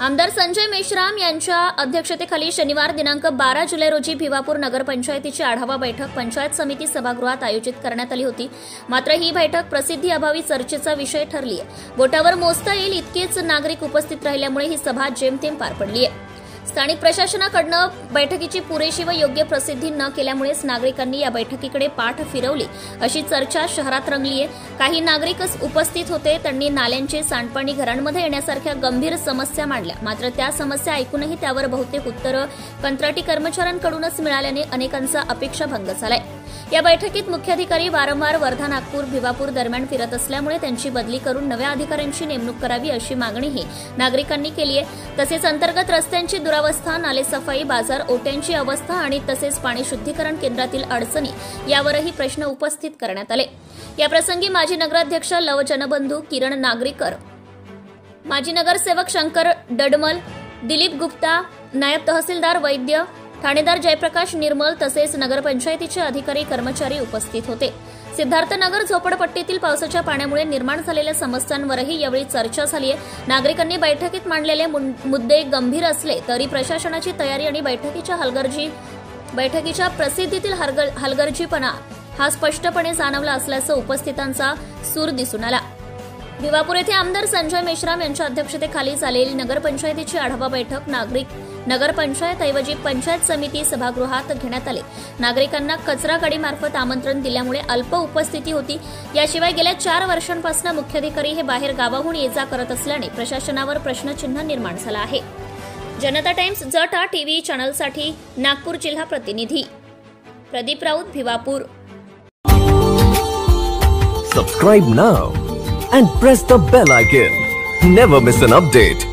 आमदार संजय मेश्राम यांच्या अध्यक्षतेखाली शनिवार दिनांक 12 जुलै रोजी भिवापूर नगरपंचायतीची आढावा बैठक पंचायत समिती सभागृहात आयोजित करण्यात आली होती। मात्र ही बैठक प्रसिद्धीअभावी चर्चेचा विषय ठरली आहे। बोटावर मोजता येईल इतकेच नागरिक उपस्थित राहिल्यामुळे ही सभा जेमतेम पार पडली आहे। स्थानिक प्रशासनाकडून बैठकीची पुरेशी व योग्य प्रसिद्धी न केल्यामुळेच नागरिकांनी या बैठकीकडे पाठ फिरवली अशी चर्चा शहरात रंगली आहे। काही नागरिकच उपस्थित होते, त्यांनी नाल्यांचे सांडपाणी घरांमध्ये येण्यासारख्या गंभीर समस्या मांडल्या। मात्र त्या समस्या ऐकूनही त्यावर बहुतेक उत्तरं कंत्राटी कर्मचाऱ्यांकडूनच मिळाल्याने अनेकांचा अपेक्षाभंग झालाय। या बैठकीत मुख्याधिकारी वारंवार वर्धा, नागपूर, भिवापूर दरम्यान फिरत असल्यामुळे त्यांची बदली करून नव्या अधिकाऱ्यांची नेमणूक करावी अशी मागणीही नागरिकांनी केली आहे। तसेच अंतर्गत रस्त्यांची दुरावस्था, नाले सफाई, बाजार ओट्यांची अवस्था आणि तसेच पाणी शुद्धीकरण केंद्रातील अडचणी यावरही प्रश्न उपस्थित करण्यात आले। याप्रसंगी माजी नगराध्यक्ष लव जनबंधू किरण नागरीकर, माजी नगरसेवक शंकर डडमल, दिलीप गुप्ता, नायब तहसीलदार वैद्य, ठाणेदार जयप्रकाश निर्मल तसेच नगरपंचायतीचे अधिकारी कर्मचारी उपस्थित होते। सिद्धार्थनगर झोपडपट्टीतील पावसाच्या पाण्यामुळे निर्माण झालेल्या समस्यांवरही यावेळी चर्चा झाली आहे। नागरिकांनी बैठकीत मांडलेले मुद्दे गंभीर असले तरी प्रशासनाची तयारी आणि बैठकीच्या प्रसिद्धीतील हलगर्जीपणा हा स्पष्टपणे जाणवला असल्याचं उपस्थितांचा सूर दिसून आला। भिवापूर येथे आमदार संजय मेश्राम यांच्या अध्यक्षतेखाली झालेली नगरपंचायतीची आढावा बैठक नगरपंचायत ऐवजी पंचायत समिती सभागृहात घेण्यात आली। नागरिकांना कचरा गाडीमार्फत आमंत्रण दिल्यामुळे अल्प उपस्थिती होती। याशिवाय गेल्या 4 वर्षांपासून मुख्याधिकारी हे बाहेर गावाहून ये जा करत असल्याने प्रशासनावर प्रश्नचिन्ह निर्माण झालं आहे। जनता टाइम्स जटा टीव्ही चॅनलसाठी नागपूर जिल्हा प्रतिनिधी Pradeep Raut, Bhiwapur. Subscribe now and press the bell icon. Never miss an update.